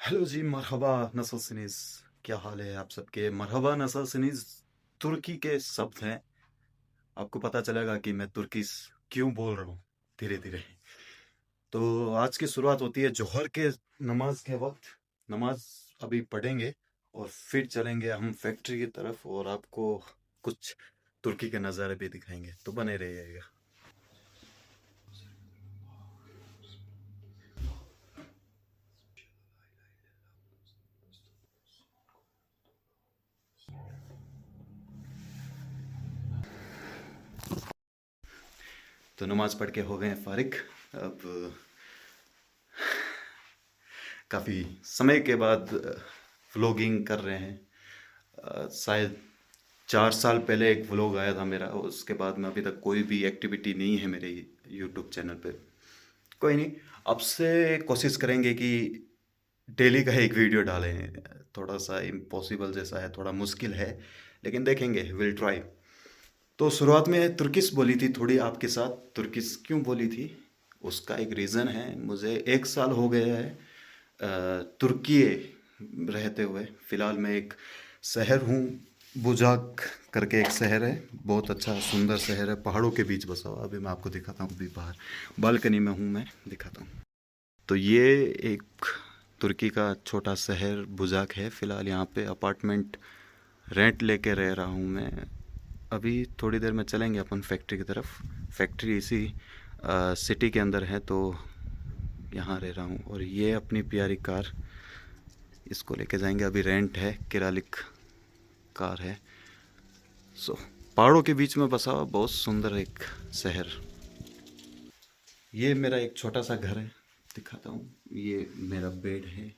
Hello जी, मरहबा नस्ल सिनीज। क्या हाल है आप सबके? मरहबा नस्ल सिनीज तुर्की के शब्द हैं। आपको पता चलेगा कि मैं तुर्की क्यों बोल रहा हूँ धीरे धीरे। तो आज की शुरुआत होती है जोहर के नमाज के वक्त। नमाज अभी पढ़ेंगे और फिर चलेंगे हम फैक्ट्री की तरफ और आपको कुछ तुर्की के नज़ारे भी दिखाएंगे, तो बने रहिएगा। तो नमाज पढ़ के हो गए हैं फारिग। अब काफ़ी समय के बाद व्लॉगिंग कर रहे हैं। शायद 4 साल पहले एक व्लॉग आया था मेरा, उसके बाद में अभी तक कोई भी एक्टिविटी नहीं है मेरे यूट्यूब चैनल पे। कोई नहीं, अब से कोशिश करेंगे कि डेली का एक वीडियो डालें। थोड़ा सा इम्पॉसिबल जैसा है, थोड़ा मुश्किल है, लेकिन देखेंगे, विल ट्राई। तो शुरुआत में तुर्किश बोली थी थोड़ी आपके साथ। तुर्किश क्यों बोली थी उसका एक रीज़न है। मुझे 1 साल हो गया है तुर्की रहते हुए। फ़िलहाल मैं एक शहर हूँ, बुजाक करके एक शहर है, बहुत अच्छा सुंदर शहर है, पहाड़ों के बीच बसा हुआ। अभी मैं आपको दिखाता हूँ, अभी बाहर बालकनी में हूँ, मैं दिखाता हूँ। तो ये एक तुर्की का छोटा शहर बुजाक है। फ़िलहाल यहाँ पे अपार्टमेंट रेंट लेके रह रहा हूँ मैं। अभी थोड़ी देर में चलेंगे अपन फैक्ट्री की तरफ। फैक्ट्री इसी सिटी के अंदर है, तो यहाँ रह रहा हूँ। और ये अपनी प्यारी कार, इसको लेके जाएंगे। अभी रेंट है, किरालिक कार है। पहाड़ों के बीच में बसा हुआ बहुत सुंदर एक शहर। ये मेरा एक छोटा सा घर है, दिखाता हूँ। ये मेरा बेड है,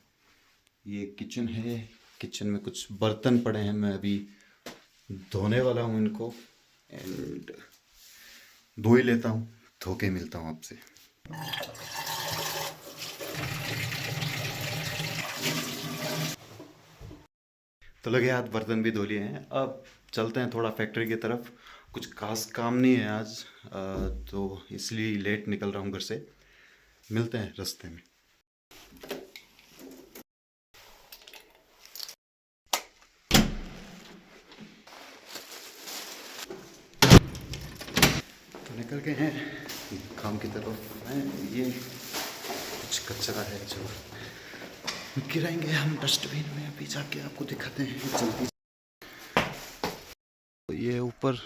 ये किचन है। किचन में कुछ बर्तन पड़े हैं, मैं अभी धोने वाला हूँ इनको, एंड धो ही लेता हूँ, धो के मिलता हूँ आपसे। तो लगे हाथ बर्तन भी धो लिए हैं। अब चलते हैं थोड़ा फैक्ट्री की तरफ। कुछ खास काम नहीं है आज, तो इसलिए लेट निकल रहा हूँ घर से। मिलते हैं रास्ते में। तो निकल गए हैं काम की तरफ। ये कुछ कचरा है जो गिराएंगे हम डस्टबिन में, अभी जाके आपको दिखाते हैं जल्दी। तो ये ऊपर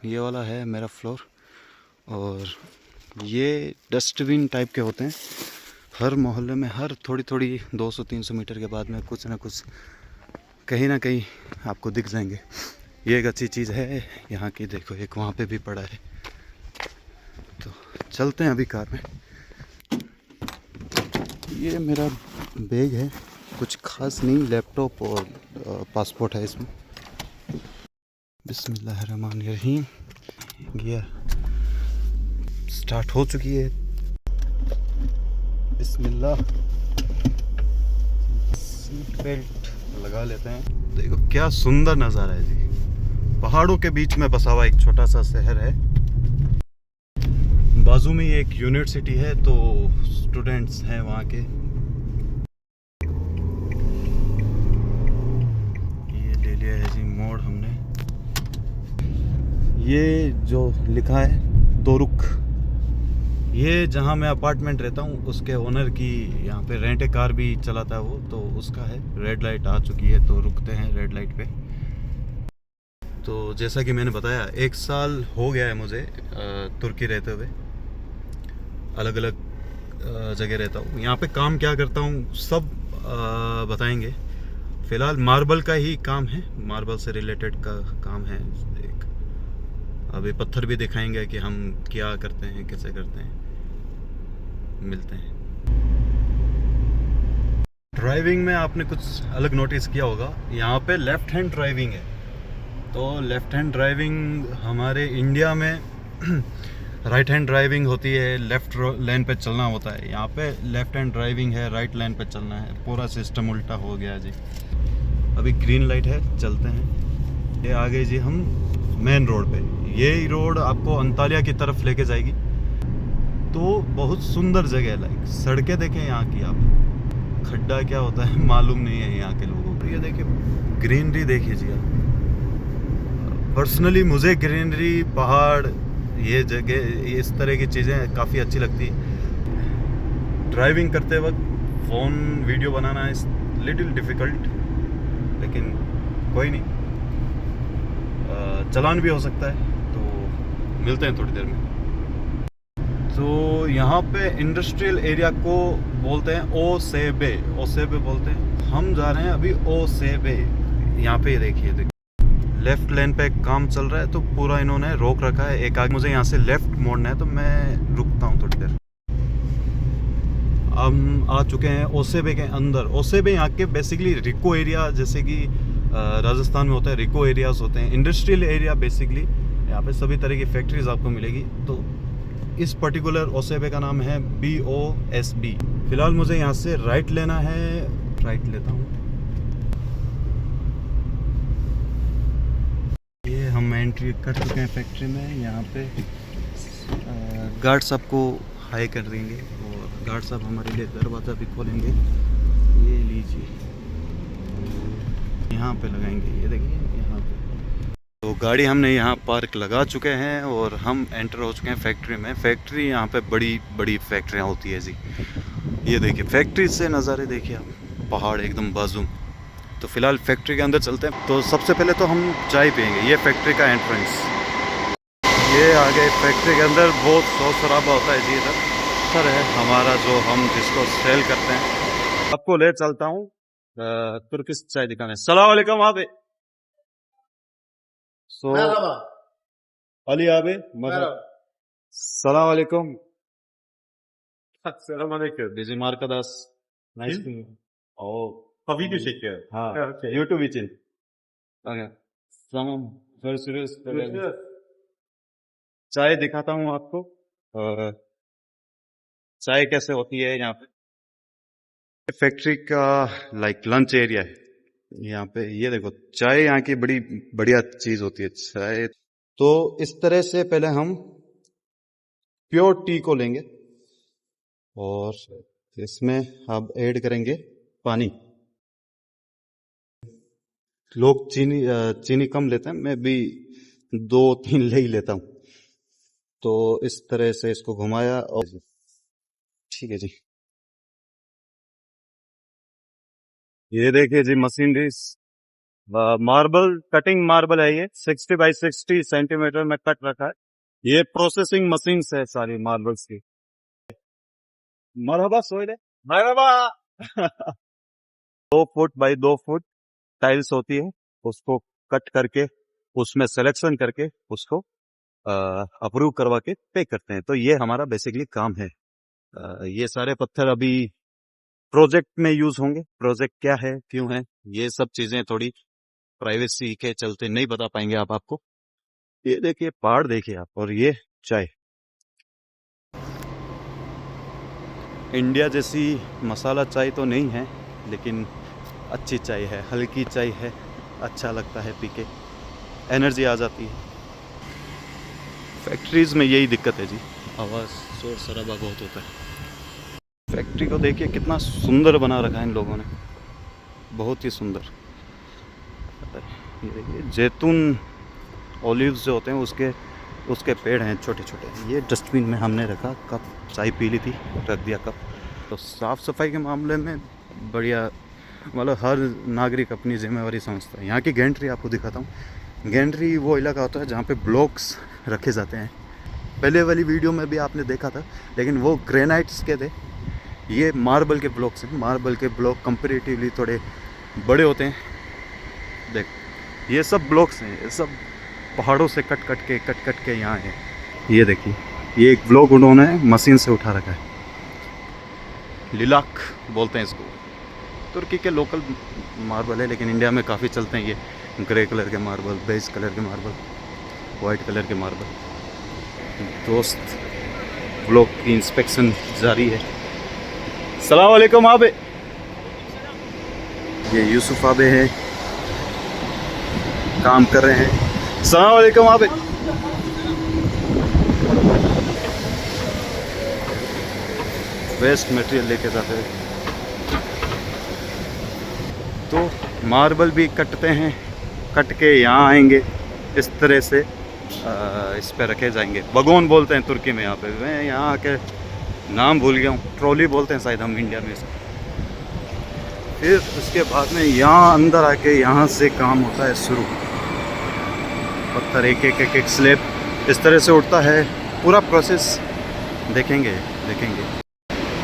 ये वाला है मेरा फ्लोर, और ये डस्टबिन टाइप के होते हैं। हर मोहल्ले में, हर थोड़ी थोड़ी 200-300 मीटर के बाद में कुछ ना कुछ कहीं ना कहीं आपको दिख जाएंगे। ये एक अच्छी चीज़ है यहाँ की। देखो, एक वहाँ पे भी पड़ा है। तो चलते हैं अभी कार में। ये मेरा बैग है, कुछ खास नहीं, लैपटॉप और पासपोर्ट है इसमें। बिस्मिल्लाहिर्रहमानिर्रहीम। गियर स्टार्ट हो चुकी है, बिस्मिल्लाह। सीट बेल्ट लगा लेते हैं। देखो क्या सुंदर नज़ारा है जी। पहाड़ों के बीच में बसा हुआ एक छोटा सा शहर है। बाजू में एक यूनिवर्सिटी है, तो स्टूडेंट्स हैं वहाँ के। ये ले लिया है जी मोड़ हमने। ये जो लिखा है दोरुक, ये जहाँ मैं अपार्टमेंट रहता हूँ उसके ओनर की यहाँ पे रेंट कार भी चलाता है वो, तो उसका है। रेड लाइट आ चुकी है तो रुकते हैं रेड लाइट पे। तो जैसा कि मैंने बताया, 1 साल हो गया है मुझे तुर्की रहते हुए। अलग अलग जगह रहता हूँ। यहाँ पे काम क्या करता हूँ सब बताएंगे। फ़िलहाल मार्बल का ही काम है, मार्बल से रिलेटेड का काम है। एक अभी पत्थर भी दिखाएंगे कि हम क्या करते हैं, कैसे करते हैं। मिलते हैं। ड्राइविंग में आपने कुछ अलग नोटिस किया होगा, यहाँ पे लेफ़्ट हैंड ड्राइविंग है। तो लेफ़्ट हैंड ड्राइविंग हमारे इंडिया में राइट हैंड ड्राइविंग होती है, लेफ़्ट लेन पे चलना होता है। यहाँ पे लेफ़्ट हैंड ड्राइविंग है, राइट लेन पे चलना है। पूरा सिस्टम उल्टा हो गया जी। अभी ग्रीन लाइट है, चलते हैं। ये आ गए जी हम मेन रोड पे। ये रोड आपको अंतालिया की तरफ लेके जाएगी। तो बहुत सुंदर जगह है, लाइक सड़कें देखें यहाँ की आप। खड्डा क्या होता है मालूम नहीं है यहाँ के लोगों को। ये देखिए ग्रीनरी देखिए जी आप। पर्सनली मुझे ग्रीनरी, पहाड़, ये जगह, इस तरह की चीज़ें काफ़ी अच्छी लगती है। ड्राइविंग करते वक्त फ़ोन वीडियो बनाना इस लिटिल डिफ़िकल्ट, लेकिन कोई नहीं, चालान भी हो सकता है, तो मिलते हैं थोड़ी देर में। तो यहाँ पे इंडस्ट्रियल एरिया को बोलते हैं ओसेबे, ओसेबे बोलते हैं। हम जा रहे हैं अभी ओसेबे। यहाँ पे देखिए लेफ्ट लेन पे काम चल रहा है, तो पूरा इन्होंने रोक रखा है। एक आगे मुझे यहाँ से लेफ्ट मोड़ना है, तो मैं रुकता हूँ थोड़ी देर। हम आ चुके हैं ओसेबे के अंदर। ओसेबे यहाँ के बेसिकली रिको एरिया, जैसे कि राजस्थान में होता है रिको एरियाज होते हैं, इंडस्ट्रियल एरिया बेसिकली। यहाँ पे सभी तरह की फैक्ट्रीज आपको मिलेगी। तो इस पर्टिकुलर ओसेबे का नाम है BOSB। फिलहाल मुझे यहाँ से राइट लेना है, राइट लेता हूँ। ये हम एंट्री कर चुके हैं फैक्ट्री में। यहाँ पे गार्ड साहब को हाई कर देंगे और गार्ड साहब हमारे लिए दरवाज़ा भी खोलेंगे। ये लीजिए, यहाँ पे लगाएंगे, ये देखिए यहाँ पे। तो गाड़ी हमने यहाँ पार्क लगा चुके हैं और हम एंटर हो चुके हैं फैक्ट्री में। फैक्ट्री यहाँ पे बड़ी बड़ी फैक्ट्रियाँ होती है जी। ये देखिए फैक्ट्री से नज़ारे देखिए आप, पहाड़ एकदम बाजू। तो फिलहाल फैक्ट्री के अंदर चलते हैं। तो सबसे पहले तो हम चाय पियेंगे। ये फैक्ट्री का एंट्रेंस, ये आगे फैक्ट्री के अंदर बहुत शोर शराबा होता है जी। इधर सर है हमारा जो हम जिसको सेल करते हैं। आपको ले चलता हूँ तुर्किश चाय दिखाने। सलाम वालेकुम abi. So Merhaba. Ali abi, Merhaba. Selam aleyküm. Selamünaleyküm. Bizim arkadaş. Nice Kim? to meet you. Oh, Ha video çekiyor. ha, Okay. YouTube için. Okay. Tamam. Görüşürüz. Görüşürüz. चाय दिखाता हूँ आपको। चाय कैसे होती है यहाँ पे। फैक्ट्री का लाइक लंच एरिया है यहाँ पे। ये देखो चाय यहाँ की बड़ी बढ़िया चीज होती है चाय। तो इस तरह से पहले हम प्योर टी को लेंगे और इसमें अब ऐड करेंगे पानी। लोग चीनी कम लेते हैं, मैं भी 2-3 ले ही लेता हूँ। तो इस तरह से इसको घुमाया और ठीक है जी। ये देखिए जी मशीनरी, मार्बल कटिंग मार्बल है ये। 60 बाई 60 सेंटीमीटर में कट रखा है। ये प्रोसेसिंग मशीन है सारी मार्बल्स की। मरहबा सोइले, Merhaba. 2 foot by 2 foot tiles होती है, उसको कट करके उसमें सिलेक्शन करके उसको अप्रूव करवा के पे करते हैं। तो ये हमारा बेसिकली काम है। ये सारे पत्थर अभी प्रोजेक्ट में यूज होंगे। प्रोजेक्ट क्या है, क्यों है, ये सब चीजें थोड़ी प्राइवेसी के चलते नहीं बता पाएंगे आपको। ये देखिए पहाड़ देखिए आप, और ये चाय। इंडिया जैसी मसाला चाय तो नहीं है, लेकिन अच्छी चाय है, हल्की चाय है, अच्छा लगता है पी के, एनर्जी आ जाती है। फैक्ट्रीज में यही दिक्कत है जी, आवाज़ शोर शराबा बहुत होता है। फैक्ट्री को देखिए कितना सुंदर बना रखा है इन लोगों ने, बहुत ही सुंदर। ये देखिए जैतून ओलिव्स जो होते हैं उसके पेड़ हैं छोटे छोटे। ये डस्टबिन में हमने रखा, कप चाय पी ली थी, रख दिया कप। तो साफ़ सफाई के मामले में बढ़िया, मतलब हर नागरिक अपनी जिम्मेवारी समझता है। यहाँ की गैंट्री आपको दिखाता हूँ। गैंट्री वो इलाका होता है जहाँ पे ब्लॉक्स रखे जाते हैं। पहले वाली वीडियो में भी आपने देखा था, लेकिन वो ग्रेनाइट्स के थे, ये मार्बल के ब्लॉक्स हैं। मार्बल के ब्लॉक कंपेरेटिवली थोड़े बड़े होते हैं। देख ये सब ब्लॉक्स हैं, ये सब पहाड़ों से कट कट के यहाँ है। ये देखिए ये एक ब्लॉक उन्होंने मशीन से उठा रखा है, लिलाक बोलते हैं इसको। तुर्की के लोकल मार्बल है, लेकिन इंडिया में काफ़ी चलते हैं ये ग्रे कलर के मार्बल, बेज कलर के मार्बल, वाइट कलर के मार्बल। दोस्त ब्लॉक की इंस्पेक्शन जारी है। सलाम वालेकुम आबे। ये यूसुफ आबे हैं, काम कर रहे हैं। सलाम वालेकुम आबे। वेस्ट मटेरियल लेके जाते हैं। तो मार्बल भी कटते हैं, कट के यहाँ आएंगे इस तरह से, इस पे रखे जाएंगे। बगोन बोलते हैं तुर्की में यहाँ पे, मैं यहाँ आके नाम भूल गया हूँ, ट्रॉली बोलते हैं शायद हम इंडिया में इसको। फिर उसके बाद में यहाँ अंदर आके यहाँ से काम होता है शुरू। पत्थर एक एक एक एक स्लैब इस तरह से उठता है, पूरा प्रोसेस देखेंगे।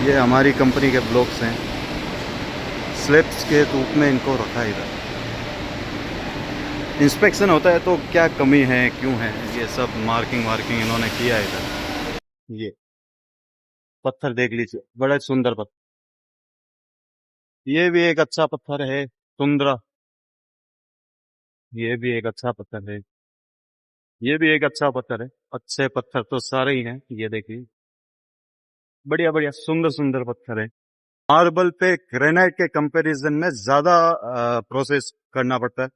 ये हमारी कंपनी के ब्लॉक्स हैं, स्लैब्स के रूप में इनको रखा है इधर। इंस्पेक्शन होता है तो क्या कमी है, क्यों है, ये सब मार्किंग इन्होंने किया है इधर। ये पत्थर देख लीजिए, बड़ा सुंदर पत्थर। ये भी एक अच्छा पत्थर है, सुंदरा। ये भी एक अच्छा पत्थर है, ये भी एक अच्छा पत्थर है। अच्छे पत्थर तो सारे ही हैं, ये देखिए बढ़िया बढ़िया सुंदर सुंदर पत्थर है। मार्बल पे ग्रेनाइट के कंपैरिजन में ज्यादा प्रोसेस करना पड़ता है।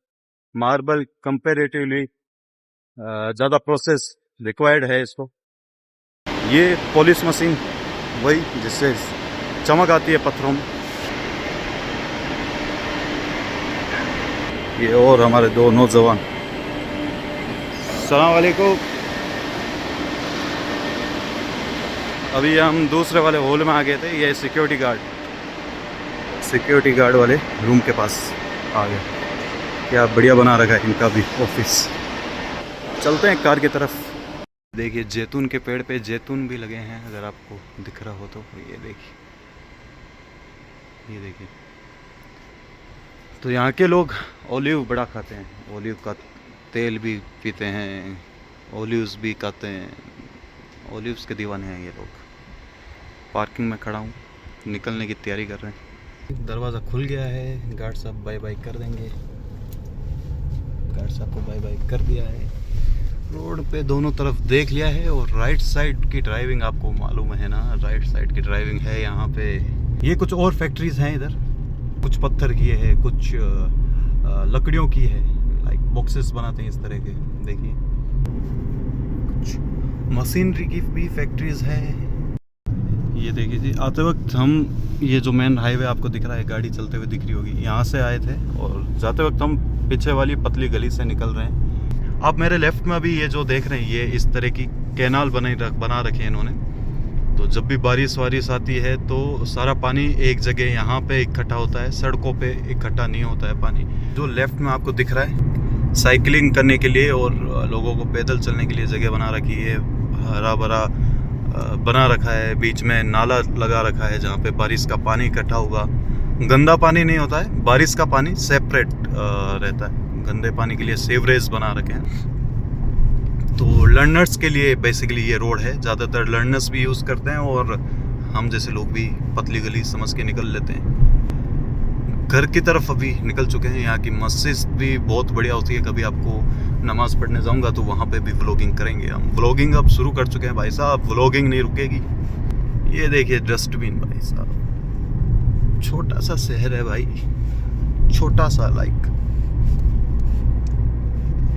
मार्बल कंपैरेटिवली ज्यादा प्रोसेस रिक्वायर्ड है इसको। ये पॉलिश मशीन, वही जिससे चमक आती है पत्थरों में। ये और हमारे दो नौजवान। अस्सलाम वालेकुम। अभी हम दूसरे वाले हॉल में आ गए थे, ये सिक्योरिटी गार्ड वाले रूम के पास आ गए। क्या बढ़िया बना रखा है इनका भी ऑफिस। चलते हैं कार की तरफ। देखिए जैतून के पेड़ पे जैतून भी लगे हैं, अगर आपको दिख रहा हो तो। ये देखिए तो यहाँ के लोग ओलिव बड़ा खाते हैं, ओलिव का तेल भी पीते हैं, ओलिव्स भी खाते हैं, ओलिव्स के दीवाने हैं ये लोग। पार्किंग में खड़ा हूँ, निकलने की तैयारी कर रहे हैं। दरवाज़ा खुल गया है, गार्ड साहब बाय बाय कर देंगे। गार्ड साहब को बाय बाय कर दिया है। रोड पे दोनों तरफ देख लिया है, और राइट साइड की ड्राइविंग आपको मालूम है ना, राइट साइड की ड्राइविंग है यहाँ पे। ये कुछ और फैक्ट्रीज हैं इधर, कुछ पत्थर की है, कुछ लकड़ियों की है, लाइक बॉक्सेस बनाते हैं इस तरह के। देखिए कुछ मशीनरी की भी फैक्ट्रीज है। ये देखिए जी, आते वक्त हम, ये जो मेन हाईवे आपको दिख रहा है, गाड़ी चलते हुए दिख रही होगी, यहाँ से आए थे, और जाते वक्त हम पीछे वाली पतली गली से निकल रहे हैं। आप मेरे लेफ्ट में अभी ये जो देख रहे हैं, ये इस तरह की कैनाल बना रखे हैं इन्होंने। तो जब भी बारिश वारिश आती है तो सारा पानी एक जगह यहाँ पे इकट्ठा होता है, सड़कों पे इकट्ठा नहीं होता है पानी। जो लेफ्ट में आपको दिख रहा है, साइकिलिंग करने के लिए और लोगों को पैदल चलने के लिए जगह बना रखी है, हरा भरा बना रखा है। बीच में नाला लगा रखा है जहाँ पे बारिश का पानी इकट्ठा होगा। गंदा पानी नहीं होता है, बारिश का पानी सेपरेट रहता है। गंदे पानी के लिए सीवरेज बना रखे हैं। तो लर्नर्स के लिए बेसिकली ये रोड है, ज़्यादातर लर्नर्स भी यूज़ करते हैं, और हम जैसे लोग भी पतली गली समझ के निकल लेते हैं। घर की तरफ अभी निकल चुके हैं। यहाँ की मस्जिद भी बहुत बढ़िया होती है, कभी आपको नमाज़ पढ़ने जाऊँगा तो वहाँ पे भी व्लॉगिंग करेंगे हम। व्लॉगिंग अब शुरू कर चुके हैं भाई साहब, व्लॉगिंग नहीं रुकेगी। ये देखिए डस्टबिन भाई साहब, छोटा सा शहर है भाई, छोटा सा, लाइक।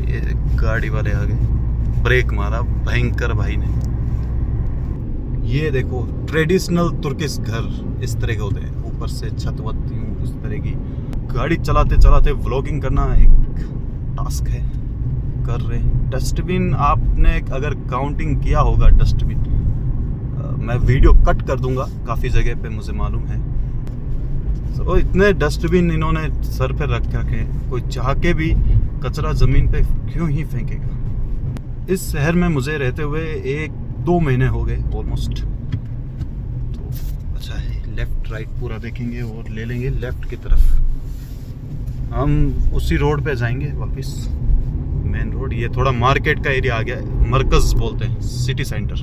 ये गाड़ी वाले आ गए, ब्रेक मारा भयंकर भाई ने। ये देखो ट्रेडिशनल तुर्किश घर इस तरह के होते हैं, ऊपर से छत वत इस तरह की। गाड़ी चलाते चलाते व्लॉगिंग करना एक टास्क है, कर रहे हैं। डस्टबिन आपने अगर काउंटिंग किया होगा डस्टबिन, मैं वीडियो कट कर दूंगा, काफ़ी जगह पे मुझे मालूम है। तो इतने डस्टबिन इन्होंने सर पे रख रखे, कोई चाह के भी कचरा ज़मीन पे क्यों ही फेंकेगा। इस शहर में मुझे रहते हुए 1-2 महीने हो गए ऑलमोस्ट। तो अच्छा है, लेफ़्ट राइट पूरा देखेंगे और ले लेंगे लेफ़्ट की तरफ। हम उसी रोड पे जाएंगे वापस, मेन रोड। ये थोड़ा मार्केट का एरिया आ गया है, मरकज़ बोलते हैं, सिटी सेंटर।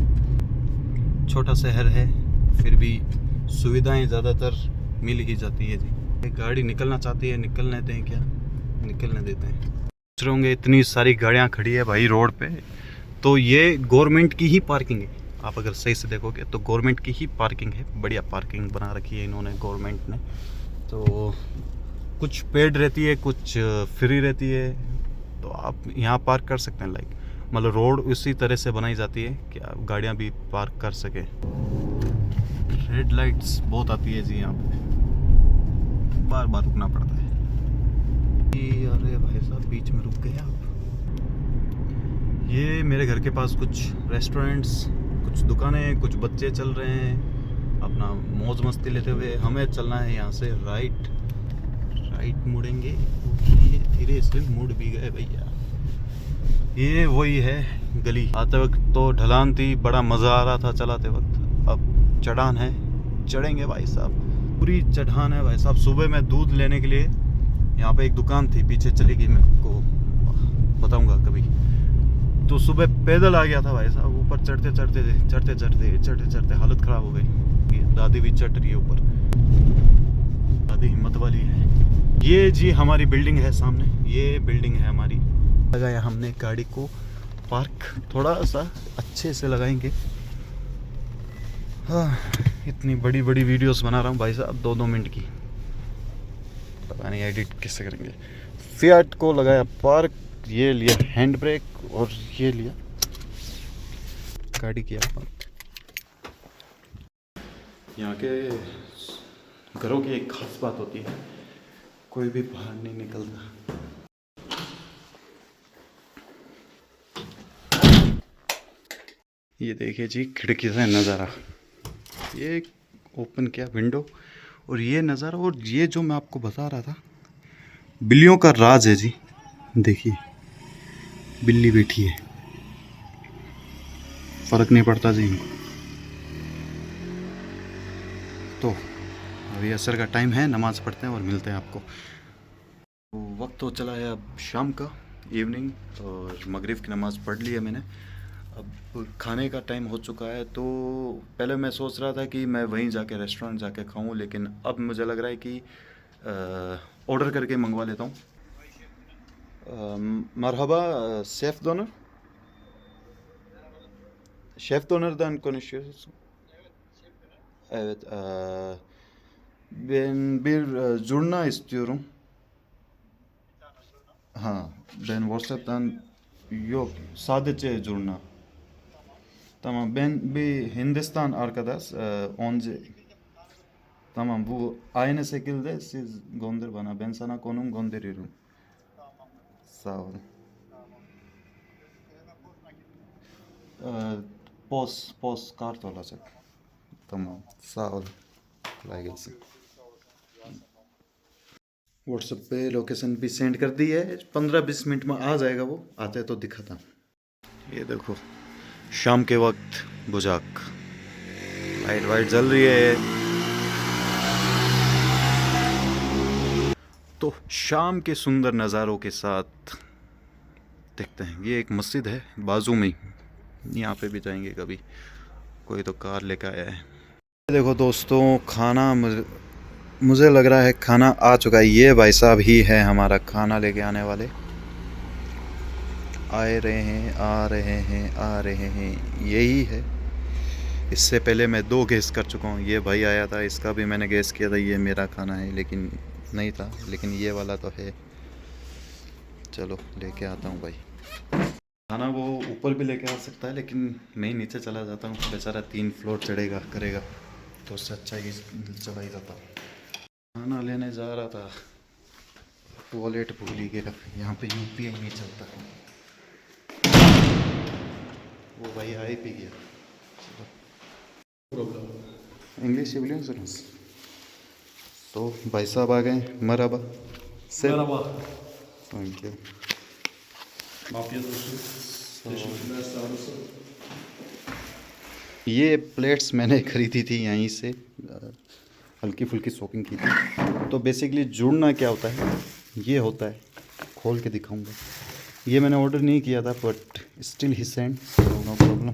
छोटा शहर है, फिर भी सुविधाएं ज़्यादातर मिल ही जाती है जी। गाड़ी निकलना चाहती है, निकलने दें क्या, निकलने देते हैं। सोच रहे होंगे इतनी सारी गाड़ियां खड़ी है भाई रोड पे, तो ये गवर्नमेंट की ही पार्किंग है। आप अगर सही से देखोगे तो गवर्नमेंट की ही पार्किंग है। बढ़िया पार्किंग बना रखी है इन्होंने, गवर्नमेंट ने। तो कुछ पेड रहती है, कुछ फ्री रहती है, तो आप यहाँ पार्क कर सकते हैं। लाइक मतलब रोड उसी तरह से बनाई जाती है कि आप गाड़ियाँ भी पार्क कर सकें। रेड लाइट्स बहुत आती है जी यहाँ पे, बार बार रुकना पड़ता है। अरे भाई साहब बीच में रुक गए आप। ये मेरे घर के पास कुछ रेस्टोरेंट्स, कुछ दुकानें, कुछ बच्चे चल रहे हैं अपना मौज मस्ती लेते हुए। हमें चलना है यहाँ से राइट मुड़ेंगे। ये धीरे से मुड़ भी गए भैया। ये वही है गली। आते वक्त तो ढलान थी, बड़ा मज़ा आ रहा था चलाते वक्त। अब चढ़ान है, चढ़ेंगे भाई साहब, पूरी चढ़ान है भाई साहब। सुबह मैं दूध लेने के लिए यहाँ पे एक दुकान थी, पीछे चली गई, मैं आपको बताऊंगा कभी। तो सुबह पैदल आ गया था भाई साहब। ऊपर चढ़ते हालत ख़राब हो गई। दादी भी चढ़ रही है ऊपर, दादी हिम्मत वाली है। ये जी हमारी बिल्डिंग है सामने, ये बिल्डिंग है हमारी। लगाया हमने गाड़ी को पार्क, थोड़ा सा अच्छे से लगाएंगे। हाँ, इतनी बड़ी बड़ी वीडियोस बना रहा हूँ भाई साहब, 2-2 मिनट की, पता नहीं एडिट कैसे करेंगे। फियाट को लगाया पार्क, ये लिया हैंड ब्रेक और ये लिया गाड़ी किया पार्क। यहाँ के घरों की एक खास बात होती है, कोई भी बाहर नहीं निकलता। ये देखिए जी खिड़की से नज़ारा, ये ओपन किया विंडो और ये नज़ारा। और ये जो मैं आपको बता रहा था, बिल्लियों का राज है जी। देखिए बिल्ली बैठी है, फ़र्क नहीं पड़ता जी इनको। तो अभी असर का टाइम है, नमाज़ पढ़ते हैं और मिलते हैं आपको। वक्त तो चला है अब शाम का, इवनिंग, और मगरिब की नमाज़ पढ़ ली है मैंने। अब खाने का टाइम हो चुका है। तो पहले मैं सोच रहा था कि मैं वहीं जाके रेस्टोरेंट जाके खाऊं, लेकिन अब मुझे लग रहा है कि ऑर्डर करके मंगवा लेता हूं। मरहबा chef doner. Şef Doner'dan konuşuyoruz. Evet. Ben bir zurna istiyorum. Ha, ben WhatsApp'tan yok. Sadece zurna. Tamam, ben bir Hindistan arkadaş. Onca. Tamam, bu aynı şekilde siz gönder bana. Ben sana konum gönderiyorum. Sağ olun. Ee, post kart olacak. Tamam. Sağ olun. Kolay gelsin. WhatsApp पे location भी send कर दी है, 15-20 minute में आ जाएगा। वो आते हैं तो दिखाता हूँ। ये देखो शाम के वक्त बुझाक, लाइट वाइट जल रही है। तो शाम के सुंदर नज़ारों के साथ देखते हैं। ये एक मस्जिद है बाजू में ही, यहाँ पे भी जाएंगे कभी। कोई तो कार लेकर आया है। देखो दोस्तों, खाना मुझे लग रहा है खाना आ चुका है। ये भाई साहब ही है हमारा खाना लेके आने वाले। आए रहे हैं, आ रहे हैं, आ रहे हैं, यही है। इससे पहले मैं 2 गैस कर चुका हूँ। ये भाई आया था, इसका भी मैंने गैस किया था ये मेरा खाना है, लेकिन नहीं था। लेकिन ये वाला तो है। चलो लेके आता हूँ भाई खाना। वो ऊपर भी लेके आ सकता है, लेकिन मैं ही नीचे चला जाता हूँ। बेचारा 3 फ्लोर चढ़ेगा करेगा, तो उससे अच्छा ही चला ही जाता। खाना लेने जा रहा था, वॉलेट भूल ही गया। यहाँ पे यूपीआई नहीं चलता। वो भाई आए पी गया। English ambulance. तो भाई साहब आ गए। मरहबा से थैंक यू। ये प्लेट्स मैंने खरीदी थी यहीं से, हल्की फुल्की शॉपिंग की थी। तो बेसिकली जुड़ना क्या होता है, ये होता है, खोल के दिखाऊंगा। ये मैंने ऑर्डर नहीं किया था, बट स्टिल ही सेंड, नो प्रॉब्लम,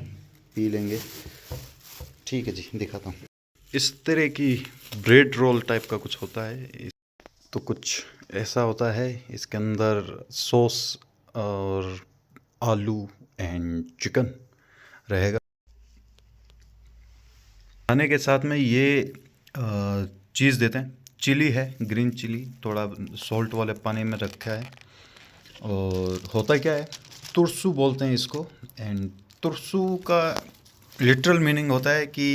पी लेंगे। ठीक है जी, दिखाता हूँ। इस तरह की ब्रेड रोल टाइप का कुछ होता है। तो कुछ ऐसा होता है, इसके अंदर सॉस और आलू एंड चिकन रहेगा। खाने के साथ में ये चीज़ देते हैं। चिली है, ग्रीन चिली, थोड़ा सॉल्ट वाले पानी में रखा है। और होता क्या है, तुरसू बोलते हैं इसको। एंड तुरसू का लिटरल मीनिंग होता है कि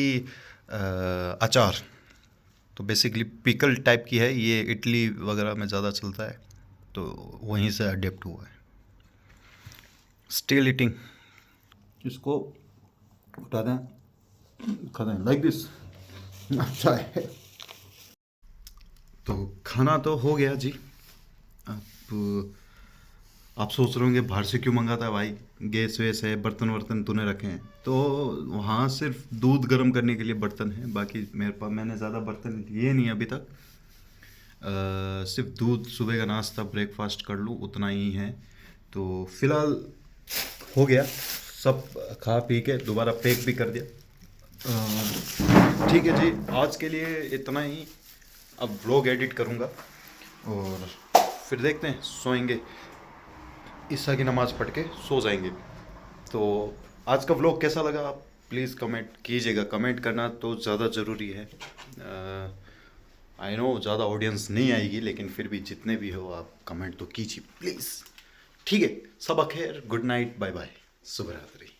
अचार। तो बेसिकली पिकल टाइप की है ये, इडली वगैरह में ज़्यादा चलता है। तो वहीं से अडेप्ट हुआ है। स्टिल ईटिंग, इसको उठा दें, खा दें लाइक दिस। अच्छा है। तो खाना तो हो गया जी। अब आप सोच रहे होंगे बाहर से क्यों मंगाता है भाई, गैस वैस है, बर्तन वर्तन तूने रखे हैं। तो वहाँ सिर्फ दूध गर्म करने के लिए बर्तन है, बाकी मेरे पास मैंने ज़्यादा बर्तन लिए नहीं अभी तक। सिर्फ दूध, सुबह का नाश्ता, ब्रेकफास्ट कर लूँ उतना ही है। तो फिलहाल हो गया सब, खा पी के दोबारा पैक भी कर दिया। ठीक है जी, आज के लिए इतना ही। अब व्लॉग एडिट करूँगा और फिर देखते हैं, सोएंगे, ईसा की नमाज़ पढ़ के सो जाएंगे। तो आज का व्लॉग कैसा लगा आप प्लीज़ कमेंट कीजिएगा। कमेंट करना तो ज़्यादा ज़रूरी है। आई नो ज़्यादा ऑडियंस नहीं आएगी, लेकिन फिर भी जितने भी हो आप कमेंट तो कीजिए प्लीज़। ठीक है, सबा खैर, गुड नाइट, बाय बाय, शुभ रात्रि।